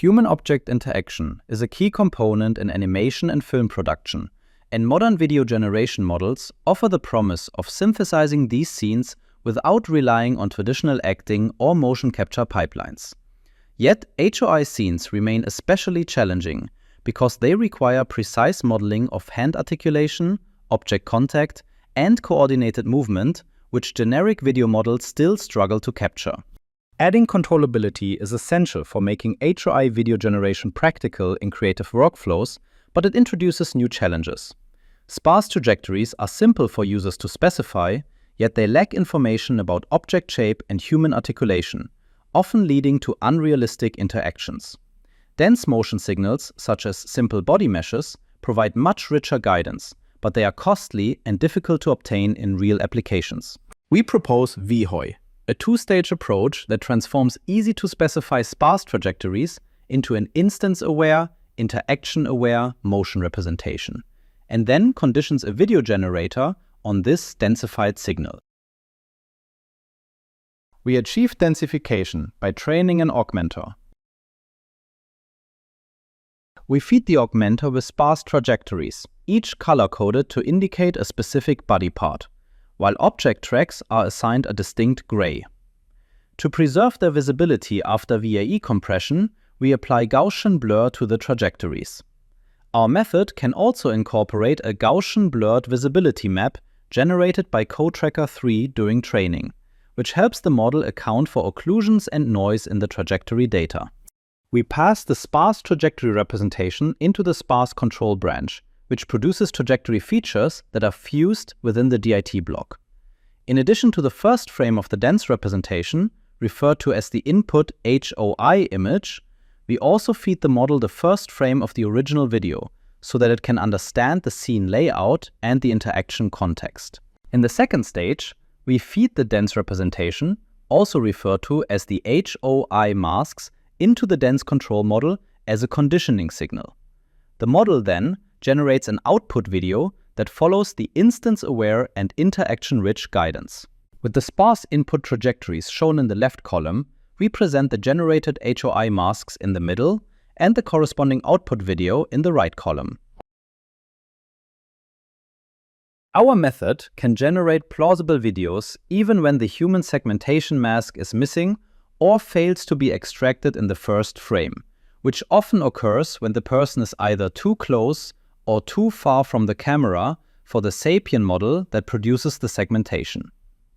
Human-object interaction is a key component in animation and film production, and modern video generation models offer the promise of synthesizing these scenes without relying on traditional acting or motion capture pipelines. Yet, HOI scenes remain especially challenging because they require precise modeling of hand articulation, object contact, and coordinated movement, which generic video models still struggle to capture. Adding controllability is essential for making HOI video generation practical in creative workflows, but it introduces new challenges. Sparse trajectories are simple for users to specify, yet they lack information about object shape and human articulation, often leading to unrealistic interactions. Dense motion signals, such as simple body meshes, provide much richer guidance, but they are costly and difficult to obtain in real applications. We propose VHOI, a two-stage approach that transforms easy-to-specify sparse trajectories into an instance-aware, interaction-aware motion representation, and then conditions a video generator on this densified signal. We achieve densification by training an augmentor. We feed the augmentor with sparse trajectories, each color-coded to indicate a specific body part, while object tracks are assigned a distinct gray. To preserve their visibility after VAE compression, we apply Gaussian blur to the trajectories. Our method can also incorporate a Gaussian blurred visibility map generated by CodeTracker 3 during training, which helps the model account for occlusions and noise in the trajectory data. We pass the sparse trajectory representation into the sparse control branch, which produces trajectory features that are fused within the DIT block. In addition to the first frame of the dense representation, referred to as the input HOI image, we also feed the model the first frame of the original video, so that it can understand the scene layout and the interaction context. In the second stage, we feed the dense representation, also referred to as the HOI masks, into the dense control model as a conditioning signal. The model then generates an output video that follows the instance-aware and interaction-rich guidance. With the sparse input trajectories shown in the left column, we present the generated HOI masks in the middle and the corresponding output video in the right column. Our method can generate plausible videos even when the human segmentation mask is missing or fails to be extracted in the first frame, which often occurs when the person is either too close or too far from the camera for the Sapien model that produces the segmentation.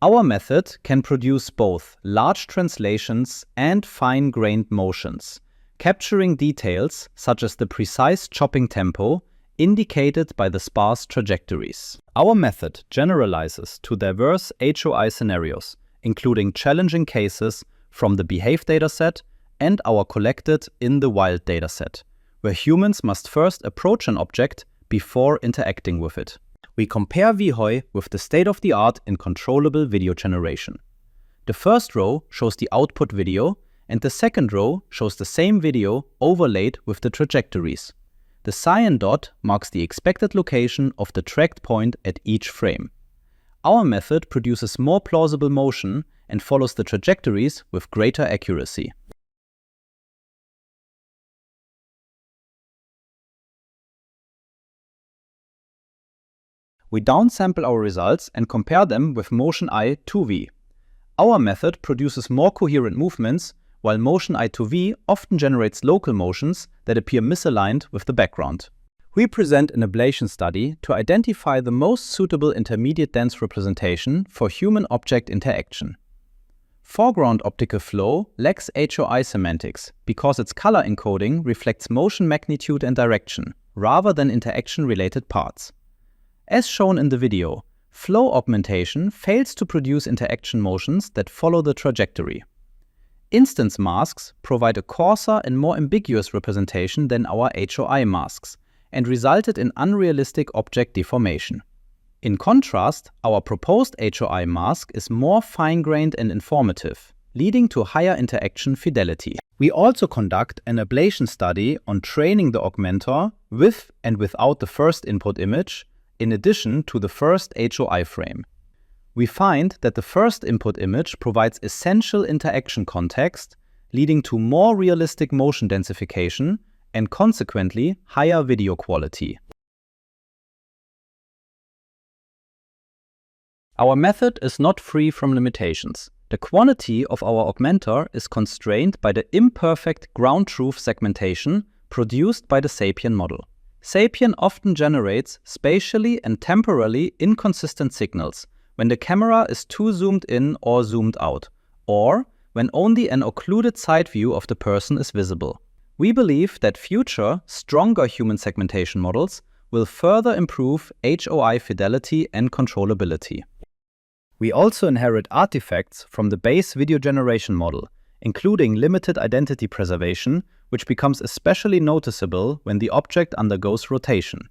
Our method can produce both large translations and fine-grained motions, capturing details such as the precise chopping tempo indicated by the sparse trajectories. Our method generalizes to diverse HOI scenarios, including challenging cases from the Behave dataset and our collected in the Wild dataset, where humans must first approach an object before interacting with it. We compare VHOI with the state-of-the-art in controllable video generation. The first row shows the output video, and the second row shows the same video overlaid with the trajectories. The cyan dot marks the expected location of the tracked point at each frame. Our method produces more plausible motion and follows the trajectories with greater accuracy. We downsample our results and compare them with MotionEye 2V. Our method produces more coherent movements, while MotionEye 2V often generates local motions that appear misaligned with the background. We present an ablation study to identify the most suitable intermediate dense representation for human-object interaction. Foreground optical flow lacks HOI semantics because its color encoding reflects motion magnitude and direction, rather than interaction-related parts. As shown in the video, flow augmentation fails to produce interaction motions that follow the trajectory. Instance masks provide a coarser and more ambiguous representation than our HOI masks, and resulted in unrealistic object deformation. In contrast, our proposed HOI mask is more fine-grained and informative, leading to higher interaction fidelity. We also conduct an ablation study on training the augmentor with and without the first input image, in addition to the first HOI frame. We find that the first input image provides essential interaction context, leading to more realistic motion densification and consequently higher video quality. Our method is not free from limitations. The quantity of our augmenter is constrained by the imperfect ground truth segmentation produced by the Sapien model. Sapien often generates spatially and temporally inconsistent signals when the camera is too zoomed in or zoomed out, or when only an occluded side view of the person is visible. We believe that future, stronger human segmentation models will further improve HOI fidelity and controllability. We also inherit artifacts from the base video generation model, including limited identity preservation, which becomes especially noticeable when the object undergoes rotation.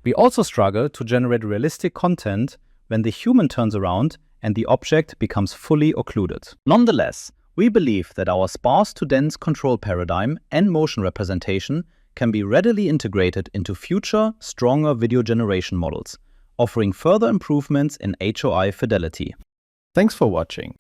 We also struggle to generate realistic content when the human turns around and the object becomes fully occluded. Nonetheless, we believe that our sparse-to-dense control paradigm and motion representation can be readily integrated into future, stronger video generation models, offering further improvements in HOI fidelity. Thanks for watching.